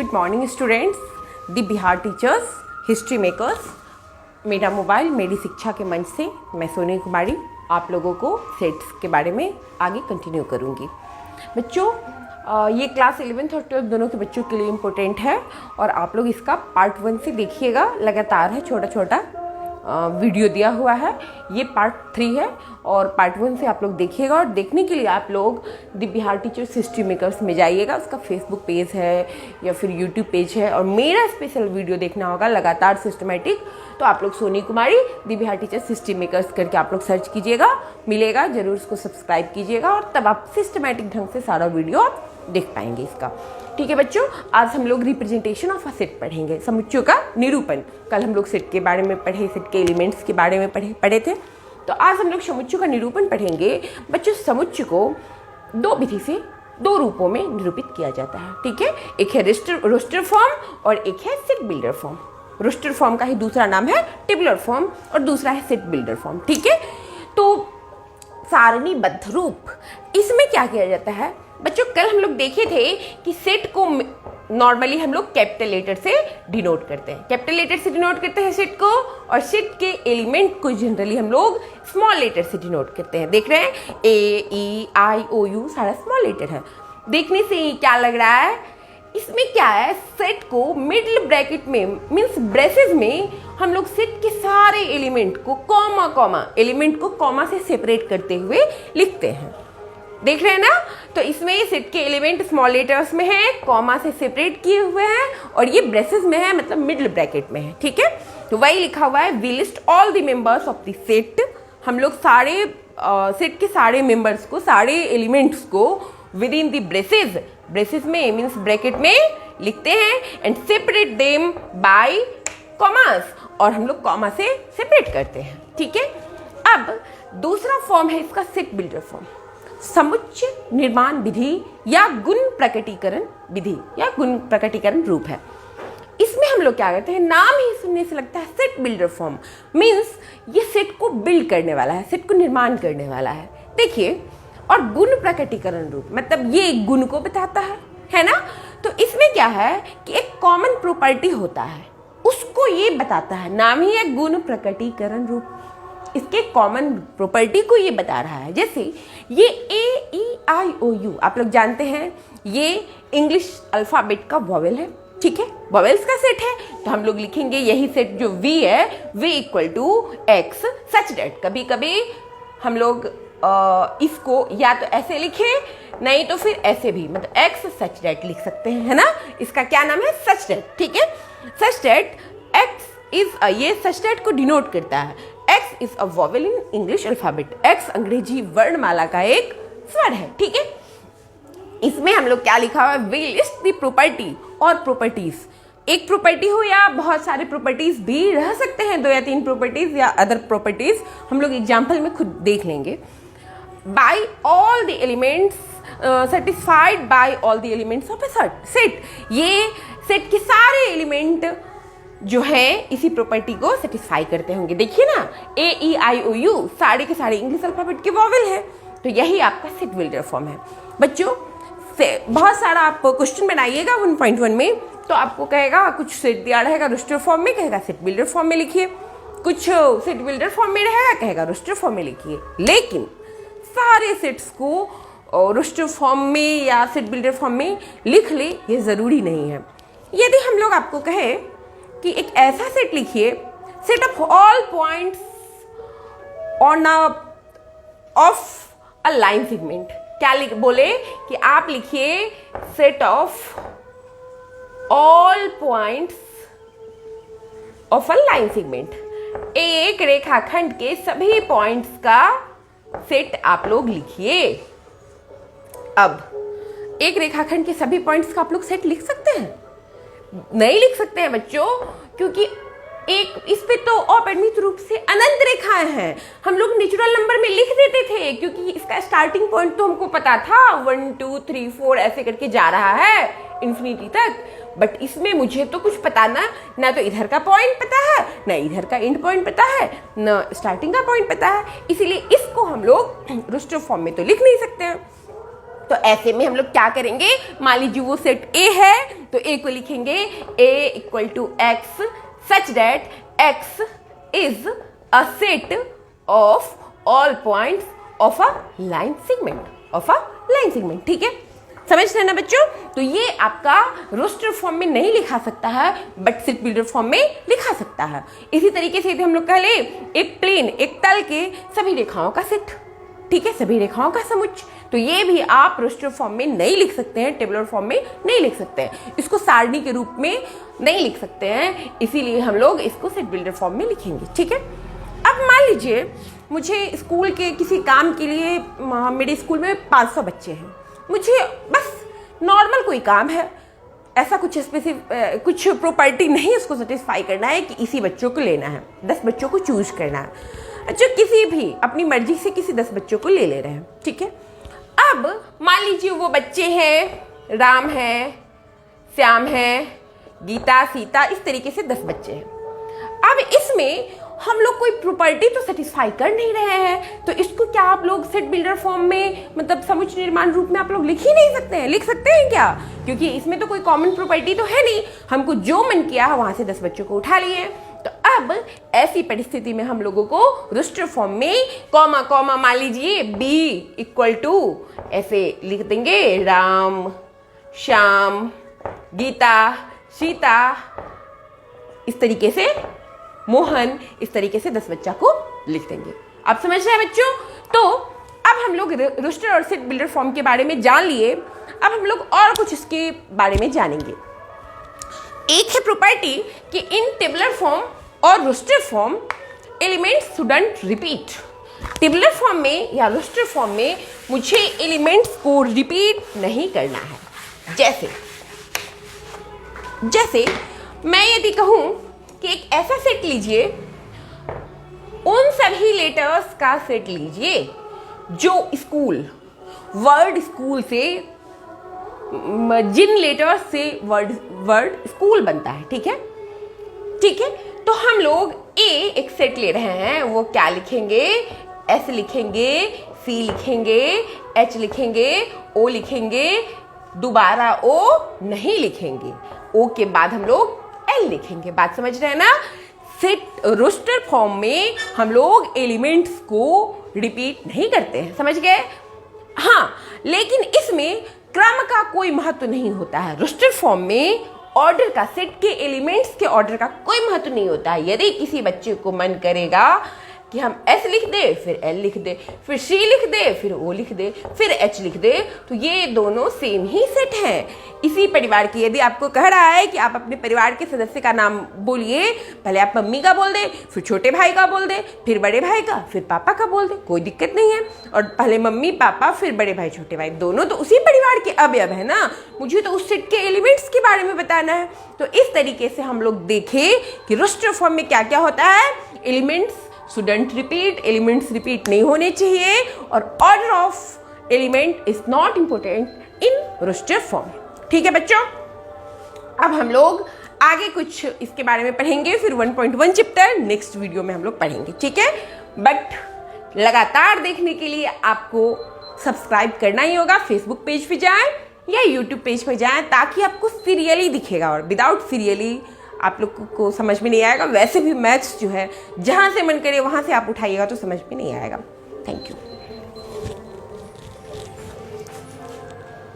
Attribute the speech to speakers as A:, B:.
A: Good morning students, दी Bihar teachers, history makers. मेरा mobile मेरी शिक्षा के मंच से मैं सोनी कुमारी आप लोगों को सेट्स के बारे में आगे कंटिन्यू करूँगी। बच्चों, ये क्लास 11th और 12th दोनों के बच्चों के लिए इम्पोर्टेंट है और आप लोग इसका पार्ट 1 से देखिएगा। लगातार है, छोटा छोटा वीडियो दिया हुआ है। ये पार्ट 3 है और पार्ट 1 से आप लोग देखिएगा। और देखने के लिए आप लोग दी बिहार टीचर्स हिस्ट्री मेकर्स में जाइएगा। उसका फेसबुक पेज है या फिर यूट्यूब पेज है और मेरा स्पेशल वीडियो देखना होगा लगातार सिस्टमेटिक, तो आप लोग सोनी कुमारी दी बिहार टीचर्स हिस्ट्री मेकर्स करके आप लोग सर्च कीजिएगा, मिलेगा। जरूर उसको सब्सक्राइब कीजिएगा और तब आप सिस्टमेटिक ढंग से सारा वीडियो आप देख पाएंगे इसका। ठीक है बच्चों, आज हम लोग रिप्रेजेंटेशन ऑफ अ सेट पढ़ेंगे, समुच्चयों का निरूपण। कल हम लोग सेट के बारे में पढ़े, सेट के एलिमेंट्स के बारे में पढ़े थे। तो आज हम लोग समुच्चयों का निरूपण पढ़ेंगे। बच्चों, समुच्चय को दो विधि से दो रूपों में निरूपित किया जाता है। ठीक है, एक है रोस्टर फॉर्म और एक है set builder form. Roster form का ही दूसरा नाम है टेबुलर फॉर्म और दूसरा है सेट बिल्डर फॉर्म। ठीक है, तो सारणीबद्ध रूप, इसमें क्या किया जाता है बच्चों? कल हम लोग देखे थे कि सेट को नॉर्मली हम लोग कैपिटल लेटर से डिनोट करते हैं। कैपिटल लेटर से डिनोट करते हैं सेट को, और सेट के एलिमेंट को जनरली हम लोग स्मॉल लेटर से डिनोट करते हैं। देख रहे हैं, AEIOU सारा स्मॉल लेटर है। देखने से ही क्या लग रहा है, इसमें क्या है, सेट को मिडिल ब्रैकेट में मीन्स ब्रेसेस में हम लोग सेट के सारे एलिमेंट को एलिमेंट को कॉमा से सेपरेट करते हुए लिखते हैं। देख रहे हैं ना? तो इसमें सेट के एलिमेंट स्मॉल लेटर्स में है, कॉमा से सेपरेट किए हुए हैं, और ये ब्रेसेस में है, मतलब मिडिल ब्रैकेट में है। ठीक है, तो वही लिखा हुआ है, we list all the members of the set. हम लोग सारे सेट के सारे मेंबर्स को, सारे एलिमेंट्स को विद इन द ब्रेसेस में मीन्स ब्रैकेट में लिखते हैं, and separate them by commas, और हम लोग कॉमा से सेपरेट करते हैं। ठीक है, अब दूसरा फॉर्म है इसका सेट बिल्डर फॉर्म। समुच्चय निर्माण विधि या गुण प्रकटीकरण विधि या गुण प्रकटीकरण रूप है। इसमें हम लोग क्या करते हैं, नाम ही सुनने से लगता है सेट बिल्डर फॉर्म, मीन्स ये सेट को बिल्ड करने वाला है, सेट को निर्माण करने वाला है। देखिए, और गुण प्रकटीकरण रूप मतलब ये गुण को बताता है ना? तो इसमें क्या है कि एक कॉमन प्रॉपर्टी होता है, उसको ये बताता है। नाम ही है गुण प्रकटीकरण रूप, इसके कॉमन प्रॉपर्टी को ये बता रहा है। जैसे ये AEIOU आप लोग जानते हैं, ये इंग्लिश अल्फाबेट का वॉवेल है। ठीक है, वॉवेल्स का सेट है, तो हम लोग लिखेंगे यही सेट जो V है, V = X सच दैट। कभी कभी हम लोग इसको या तो ऐसे लिखे, नहीं तो फिर ऐसे भी, मतलब X सच दैट लिख सकते हैं, है ना? इसका क्या नाम है, सच दैट। ठीक है, सच दैट X इज ये सच दैट को डिनोट करता है। X is a vowel in English alphabet. X अंग्रेजी वर्णमाला का एक स्वर है। ठीक है, इसमें हम लोग क्या लिखा हुआ है, वी लिस्ट द प्रॉपर्टी और प्रॉपर्टीज। एक प्रॉपर्टी हो या बहुत सारे प्रॉपर्टीज भी रह सकते हैं, 2 या 3 प्रॉपर्टीज या अदर प्रॉपर्टीज, हम लोग एग्जाम्पल में खुद देख लेंगे। By all the elements, satisfied by all the elements of a set. ये सेट के सारे एलिमेंट जो है इसी प्रॉपर्टी को सेटिस्फाई करते होंगे। देखिए ना, AEIOU सारे के सारे इंग्लिश अल्फाबेट के वॉवेल है, तो यही आपका सेट बिल्डर फॉर्म है। बच्चों, बहुत सारा आप क्वेश्चन बनाइएगा 1.1 में, तो आपको कहेगा कुछ सेट दिया रहेगा रोस्टर फॉर्म में, कहेगा सेट बिल्डर फॉर्म में लिखिए, कुछ सेट बिल्डर फॉर्म में रहेगा, कहेगा रोस्टर फॉर्म में लिखिए। लेकिन सारे सेट्स को रोस्टर फॉर्म में या सेट बिल्डर फॉर्म में लिख ले, ये जरूरी नहीं है। यदि हम लोग आपको कहे कि एक ऐसा सेट लिखिए, set of all points on off a line segment, क्या बोले कि आप लिखिए set of all points of a line segment. एक रेखाखंड के सभी पॉइंट्स का सेट आप लोग लिखिए। अब एक रेखाखंड के सभी पॉइंट्स का आप लोग सेट लिख सकते हैं? नहीं लिख सकते हैं बच्चों, क्योंकि एक इस पे तो अपरिमित रूप से अनंत रेखाएं हैं। हम लोग नेचुरल नंबर में लिख देते थे, क्योंकि इसका स्टार्टिंग पॉइंट तो हमको पता था, 1 2 3 4 ऐसे करके जा रहा है इन्फिनिटी तक। बट इसमें मुझे तो कुछ पता ना तो इधर का पॉइंट पता है, ना इधर का एंड पॉइंट पता है, ना स्टार्टिंग का पॉइंट पता है। इसीलिए इसको हम लोग रोस्टर फॉर्म में तो लिख नहीं सकते हैं। तो ऐसे में हम लोग क्या करेंगे, मान लीजिए वो सेट ए है तो ए को लिखेंगे A equal to X such that X is a set of all points of a line segment. ठीक है, समझ रहे ना बच्चों। तो ये आपका रोस्टर फॉर्म में नहीं लिखा सकता है बट सेट बिल्डर फॉर्म में लिखा सकता है। इसी तरीके से हम लोग कह ले एक प्लेन, एक तल के सभी रेखाओं का सेट, ठीक है, सभी रेखाओं का समुच्चय। तो ये भी आप रोस्टर फॉर्म में नहीं लिख सकते हैं, टेबुलर फॉर्म में नहीं लिख सकते हैं, इसको सारणी के रूप में नहीं लिख सकते हैं, इसीलिए हम लोग इसको सेट बिल्डर फॉर्म में लिखेंगे। ठीक है, अब मान लीजिए मुझे स्कूल के किसी काम के लिए, मेरे स्कूल में 500 बच्चे हैं, मुझे बस नॉर्मल कोई काम है, ऐसा कुछ कुछ प्रॉपर्टी नहीं उसको सेटिस्फाई करना है कि इसी बच्चों को लेना है, 10 बच्चों को चूज करना है, जो किसी भी अपनी मर्जी से किसी 10 बच्चों को ले रहे हैं। ठीक है, अब मान लीजिए वो बच्चे हैं, राम है, श्याम है, गीता, सीता, इस तरीके से 10 बच्चे हैं। अब इसमें हम लोग कोई प्रॉपर्टी तो सेटिस्फाई कर नहीं रहे हैं, तो इसको क्या आप लोग सेट बिल्डर फॉर्म में, मतलब समुच्चय निर्माण रूप में आप लोग लिख ही नहीं सकते हैं? लिख सकते हैं क्या? क्योंकि इसमें तो कोई कॉमन प्रॉपर्टी तो है नहीं, हमको जो मन किया है वहां से 10 बच्चों को उठा लिए। तो अब ऐसी परिस्थिति में हम लोगों को रोस्टर फॉर्म में कॉमा कॉमा मान लीजिए बी इक्वल टू ऐसे लिख देंगे, राम, श्याम, गीता, सीता, इस तरीके से मोहन, इस तरीके से 10 बच्चा को लिख देंगे। आप समझ रहे हैं बच्चों? तो अब हम लोग रोस्टर और सेट बिल्डर फॉर्म के बारे में जान लिए, अब हम लोग और कुछ इसके बारे में जानेंगे। एक है प्रॉपर्टी कि इन टेबुलर फॉर्म और roster form elements shouldn't repeat. Tabular form में या रोस्टर फॉर्म में मुझे एलिमेंट्स को रिपीट नहीं करना है। जैसे मैं यदि कहूं कि एक ऐसा सेट लीजिए, उन सभी लेटर्स का सेट लीजिए जो वर्ड स्कूल से, जिन लेटर्स से वर्ड स्कूल बनता है। ठीक है, तो हम लोग एक सेट ले रहे हैं, वो क्या लिखेंगे, एस लिखेंगे, सी लिखेंगे, एच लिखेंगे, ओ लिखेंगे, दोबारा ओ नहीं लिखेंगे, ओ के बाद हम लोग एल लिखेंगे। बात समझ रहे हैं ना? सेट रोस्टर फॉर्म में हम लोग एलिमेंट्स को रिपीट नहीं करते हैं, समझ गए? हाँ, लेकिन इसमें क्रम का कोई महत्व नहीं होता है। रोस्टर फॉर्म में ऑर्डर का, सेट के एलिमेंट्स के ऑर्डर का कोई महत्व नहीं होता है। यदि किसी बच्चे को मन करेगा कि हम एस लिख दे, फिर एल लिख दे, फिर सी लिख दे, फिर ओ लिख दे, फिर एच लिख दे, तो ये दोनों सेम ही सेट हैं इसी परिवार की। यदि आपको कह रहा है कि आप अपने परिवार के सदस्य का नाम बोलिए, पहले आप मम्मी का बोल दे, फिर छोटे भाई का बोल दे, फिर बड़े भाई का, फिर पापा का बोल दे, कोई दिक्कत नहीं है। और पहले मम्मी पापा, फिर बड़े भाई छोटे भाई, दोनों तो उसी परिवार के अवयव है ना, मुझे तो उस सेट के एलिमेंट्स के बारे में बताना है। तो इस तरीके से हम लोग देखें कि रोस्टर फॉर्म में क्या क्या होता है। Elements shouldn't repeat, elements repeat नहीं होने चाहिए, और order of element is not important in roster form. ठीक है बच्चों, अब हम लोग आगे कुछ इसके बारे में पढ़ेंगे, फिर 1.1 चैप्टर नेक्स्ट वीडियो में हम लोग पढ़ेंगे। ठीक है, बट लगातार देखने के लिए आपको सब्सक्राइब करना ही होगा। फेसबुक पेज पे जाएं या यूट्यूब पेज पे जाएं, ताकि आपको सीरियली दिखेगा, और विदाउट सीरियली आप लोग को समझ में नहीं आएगा। वैसे भी मैथ्स जो है, जहाँ से मन करे वहाँ से आप उठाइएगा तो समझ में नहीं आएगा। Thank you.